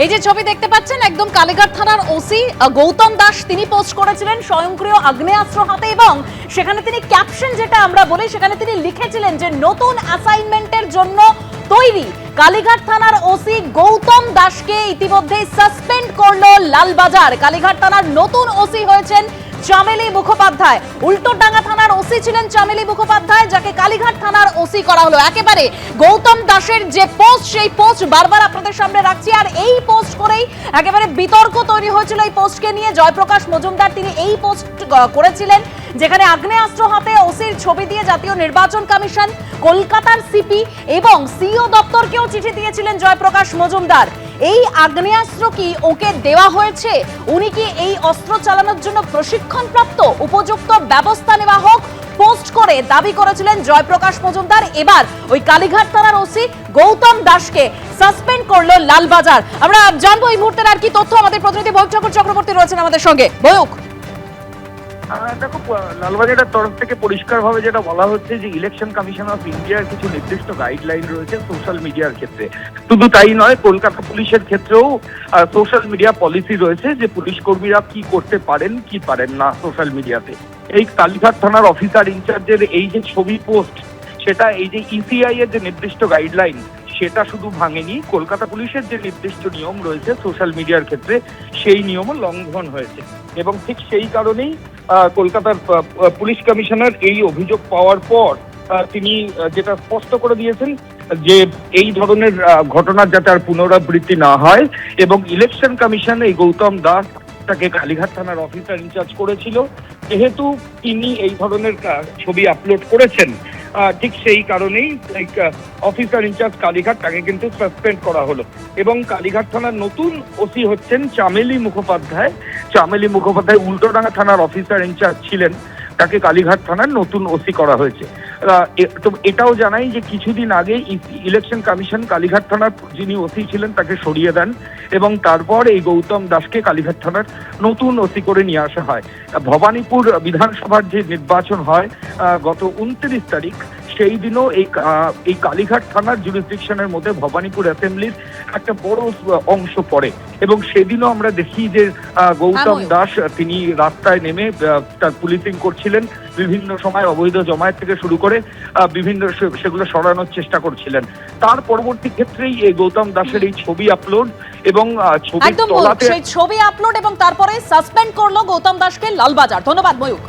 এই যে ছবি দেখতে পাচ্ছেন একদম কালীঘাট থানার ওসি গৌতম দাস তিনি পোস্ট করেছিলেন স্বয়ংক্রিয় আগ্নেয়াস্ত্র হাতে এবং সেখানে তিনি ক্যাপশন যেটা আমরা বলি সেখানে তিনি লিখেছিলেন যে নতুন অ্যাসাইনমেন্টের জন্য তৈরি। কালীঘাট থানার ওসি গৌতম দাসকে ইতিমধ্যে সাসপেন্ড করলো লালবাজার। কালীঘাট থানার নতুন ওসি হয়েছেন চামেলি মুখোপাধ্যায়। উল্টোডাঙ্গা থানার ওসি ছিলেন চামেলি মুখোপাধ্যায়, যাকে কালীঘাট থানার ওসি করা হলো। একেবারে গৌতম দাসের যে পোস্ট সেই পোস্ট বারবার আপনাদের সামনে রাখছি, আর এই পোস্ট করেই একেবারে বিতর্ক তৈরি হয়েছিল এই পোস্টকে নিয়ে। জয়প্রকাশ মজুমদার তিনি এই পোস্ট করেছিলেন যেখানে আগ্নেয়াস্ত্র হাতে ওসির ছবি দিয়ে জাতীয় নির্বাচন কমিশন, কলকাতার সিপি এবং সিও দপ্তরকেও চিঠি দিয়েছিলেন জয়প্রকাশ মজুমদার। এই আগ্নেয়াস্ত্র কি ওকে দেওয়া হয়েছে? উনি কি এই অস্ত্র চালানোর জন্য প্রশিক্ষণপ্রাপ্ত? উপযুক্ত ব্যবস্থা নেওয়া হোক পোস্ট করে দাবি করেছিলেন জয়প্রকাশ মজুমদার। এবার ওই কালীঘাট থানার ওসি গৌতম দাসকে সাসপেন্ড করলো লালবাজার। আমরা জানবো এই মুহূর্তের আর কি তথ্য। আমাদের প্রতিনিধি বয়ুক চক্রবর্তী রয়েছেন আমাদের সঙ্গে। বয়ুক, দেখো, লালবাজারের তরফ থেকে পরিষ্কারভাবে যেটা বলা হচ্ছে যে ইলেকশন কমিশন অফ ইন্ডিয়ার কিছু নির্দিষ্ট গাইডলাইন রয়েছে সোশ্যাল মিডিয়ার ক্ষেত্রে। শুধু তাই নয়, কলকাতা পুলিশের ক্ষেত্রেও সোশ্যাল মিডিয়া পলিসি রয়েছে যে পুলিশ কর্মীরা কি করতে পারেন কি পারেন না সোশ্যাল মিডিয়াতে। এই কালীঘাট থানার অফিসার ইনচার্জের এই যে ছবি পোস্ট, সেটা এই যে ইসিআই এর যে নির্দিষ্ট গাইডলাইন সেটা শুধু ভাঙেনি, কলকাতা পুলিশের যে নির্দিষ্ট নিয়ম রয়েছে সোশ্যাল মিডিয়ার ক্ষেত্রে সেই নিয়মও লঙ্ঘন হয়েছে। এবং ঠিক সেই কারণেই কলকাতার পুলিশ কমিশনার এই অভিযোগ পাওয়ার পর তিনি যেটা স্পষ্ট করে দিয়েছেন যে এই ধরনের ঘটনার যাতে আর পুনরাবৃত্তি না হয়, এবং ইলেকশন কমিশন এই গৌতম দাস তাকে কালীঘাট থানার অফিসার ইনচার্জ করেছিল, যেহেতু তিনি এই ধরনের ছবি আপলোড করেছেন ঠিক সেই কারণেই অফিসার ইনচার্জ কালীঘাট তাকে কিন্তু সাসপেন্ড করা হলো। এবং কালীঘাট থানার নতুন ওসি হচ্ছেন চামেলি মুখোপাধ্যায়। চামেলি মুখোপাধ্যায় উল্টোডাঙ্গা থানার অফিসার ইনচার্জ ছিলেন, তাকে কালীঘাট থানার নতুন ওসি করা হয়েছে। তো এটাও জানাই যে কিছুদিন আগে ইলেকশন কমিশন কালীঘাট থানার যিনি ওসি ছিলেন তাকে সরিয়ে দেন এবং তারপর এই গৌতম দাসকে কালীঘাট থানার নতুন ওসি করে নিয়ে আসা হয়। ভবানীপুর বিধানসভার যে নির্বাচন হয় গত 29 তারিখ, সেই দিনও এই কালীঘাট থানার জুরিসডিকশনের মধ্যে ভবানীপুর অ্যাসেম্বলির একটা বড় অংশ পড়ে। এবং সেদিনও আমরা দেখি যে গৌতম দাস তিনি রাস্তায় নেমে তার পুলিশিং করছিলেন, বিভিন্ন সময় অবৈধ জমায়েত থেকে শুরু করে বিভিন্ন সেগুলো সরানোর চেষ্টা করছিলেন। তার পরবর্তী ক্ষেত্রেই এই গৌতম দাসের এই ছবি আপলোড এবং ছবি আপলোড এবং তারপরে সাসপেন্ড করলো গৌতম দাসকে লালবাজার। ধন্যবাদ ময়ূক।